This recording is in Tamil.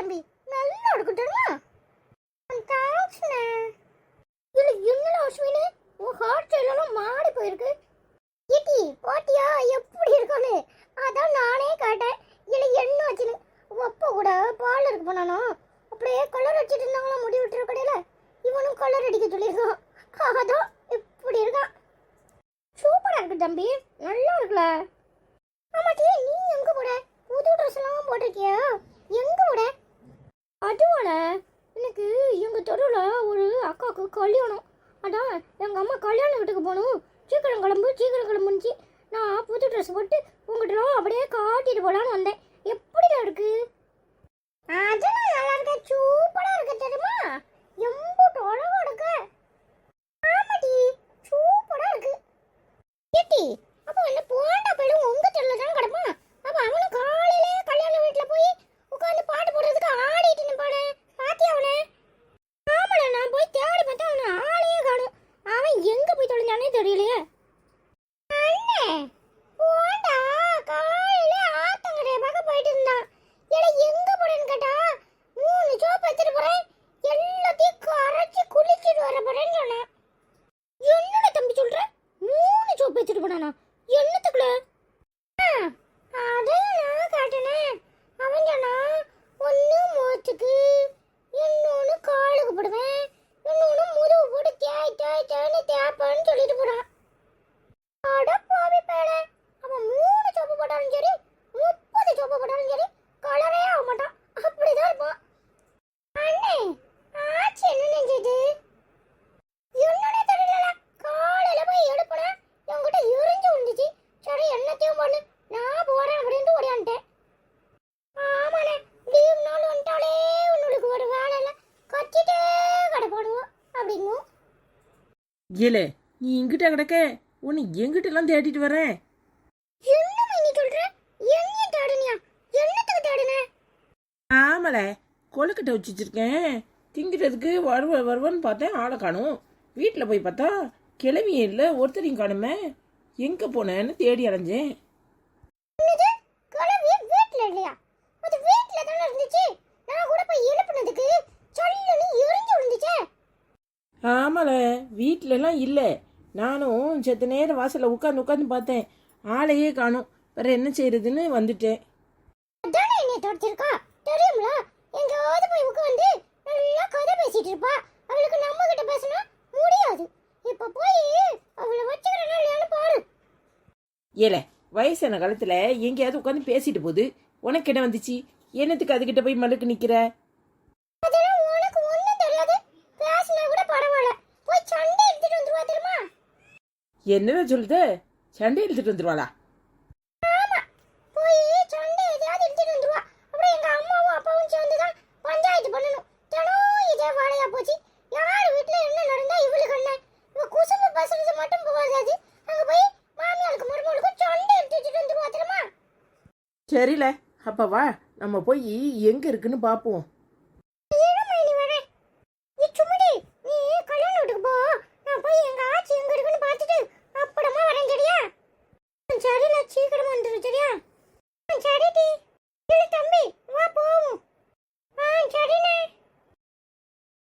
தம்பி, நல்லா இருக்கட்டுமா? தேங்க்ஸ்ண்ணே. இல்லை என்னடா அஸ்வினி, உன் ஹார்ட் ஸ்டைலெல்லாம் மாறி போயிருக்கு. ஏட்டி பாட்டியா எப்படி இருக்கானு அதான் நானே கேட்டேன். இல்லை என்ன வச்சுன்னு அப்பா கூட பார்லருக்கு போனானோ அப்படியே கலர் அடிச்சிட்டு இருந்தாங்களாம் முடி விட்டுற கடையில். இவனும் கலர் அடிக்க சொல்லியிருக்கான். அதான் இப்படி இருக்கான். சூப்பராக இருக்கு தம்பி, நல்லா இருக்குல்ல? ஆமாட்டி, நீ எங்கே போட? புது ட்ரெஸ் எல்லாம் போட்டிருக்கியா? எங்கே போட? அதுவான எனக்கு எங்கள் தெருவில் ஒரு அக்காவுக்கு கல்யாணம். அதான் எங்கள் அம்மா கல்யாண வீட்டுக்கு போகணும். சீக்கிரம் கிளம்புச்சு. நான் புது ட்ரெஸ் போட்டு உங்கள்கிட்ட அப்படியே காட்டிட்டு போகலான்னு வந்தேன். எப்படிலாம் இருக்கு? அதெல்லாம் நல்லா இருக்க, சூப்பராக இருக்கு தெரியுமா? எம்பூட்டு அழகாக இருக்கு. ஆமாடி, சூப்பராக இருக்கு. ஏட்டி அப்போ என்ன போண்டா போயிடும் உங்கள் தெருவில் தான் கிடப்பான். அப்போ அவனும் காலையிலே கல்யாண வீட்டில் போய் உட்காந்து பாட்டு போடுறதுக்கு ஆடிட்டு நிற்பானே, பாத்தியா அவனை? ஆமாடா, நான் போய் தேடி பார்த்தா அவனை ஆளையே காணும். அவன் எங்கே போய் தொலைஞ்சானே தெரியலையே. அண்ணே போண்டா காலையில ஆத்தங்கரைய பார்க்க போயிட்டு இருந்தான். எடா எங்கே போறேன்னு கேட்டா 3 சோப்பு எடுத்துட்டு போறேன், எல்லாத்தையும் கரைச்சி குளிச்சுட்டு வர போறேன்னு சொன்னான். என்னோட தம்பி சொல்ற? 3 சோப்பு எடுத்துட்டு போனானா? என்னத்துக்குள்ள? அதையும் நான் காட்டினேன். அவன் சொன்னா ஒன்று முகத்துக்கு, இன்னொன்று காலுக்கு போடுவேன், இன்னொன்று முதுகு போட்டு தேய்ன்னு தேப்பான்னு சொல்லிட்டு போறான். அடப்பாவி பேட, அவன் 3 சோப்பு போட்டாலும் சரி 30 சோப்பு போட்டாலும் சரி கலரே ஆக மாட்டான். அப்படிதான் இருப்பான். அண்ணே ஆச்சு என்ன நினைச்சது? என்னன்னே தெரியல. காலையில போய் எடுப்பன என்கிட்ட எரிஞ்சு வந்துச்சு. சரி என்னத்தையும் பண்ணு, நான் போறேன் அப்படின்னு ஓடியான்ட்டேன். ஆமாண்ணே, லீவ் நாள் வந்துட்டாலே உன்னுக்கு ஒரு வேலை இல்லை, கச்சிட்டே கிடப்பாடுவோம் அப்படிங்கும். ஏலே நீ இங்கிட்ட கிடக்க, உன்னை எங்கிட்டலாம் தேடிட்டு வரேன். என்ன நீ சொல்ற? என்ன தேடுனியா? என்னத்துக்கு தேடுன? ஆமல கொழுக்கட்டை வச்சு வச்சிருக்கேன், திங்கிறதுக்கு வருவான்னு பார்த்தேன், ஆளை காணும். வீட்டில் போய் பார்த்தா கிளவியே இல்லை, ஒருத்தரையும் காணுமே. எங்கே போனேன்னு தேடி அலைஞ்சேன். கிளவி வீட்டில் இல்லையா? அது வீட்டில் தானே இருந்துச்சு. நான் கூட போய் எழுப்புனதுக்கு சல்லுன்னு எரிஞ்சு விழுந்துச்சே. ஆமல வீட்டிலலாம் இல்லை. நானும் செத்த நேரம் வாசலில் உட்காந்து பார்த்தேன், ஆளையே காணும். வேற என்ன செய்யறதுன்னு வந்துட்டேன். அதானே என்னை தொடச்சிருக்கா தெரியுங்களா? எங்கேயாவது போய் உட்காந்து நல்லா கதை பேசிட்டு இருப்பா. அவளுக்கு நம்ம கிட்ட பேசினா முடியாது. இப்போ போய் அவளை வச்சுக்கிறேன்னு பாரு. ஏல வயசான காலத்தில் எங்கேயாவது உட்காந்து பேசிட்டு போகுது, உனக்கு என்ன வந்துச்சு? என்னத்துக்கு அதுக்கிட்ட போய் மலுக்கு நிற்கிற? அதெல்லாம் உனக்கு ஒன்றும் தெரியாது. பேசினா கூட பரவாயில்ல, போய் சண்டை எடுத்துட்டு வந்துருவா தெரியுமா? என்னடா சொல்லுத? சண்டை எடுத்துட்டு வந்துருவாளா? ஆமா, போய் சண்டை எதையாவது எடுத்துட்டு வந்துருவா. அப்புறம் எங்க அம்மாவும் அப்பாவும் சேர்ந்துதான் பஞ்சாயத்து பண்ணணும். தினம் இதே வேலையா போச்சு. யார் வீட்டுல என்ன நடந்தா இவளுக்கு என்ன? இவ குசும்பு பேசுறது மட்டும் போகாது, அங்க போய் மாமியாளுக்கு மருமகளுக்கும் சண்டை எடுத்துட்டு வந்துருவா தெரியுமா? சரில, அப்ப வா நம்ம போய் எங்க இருக்குன்னு பாப்போம்.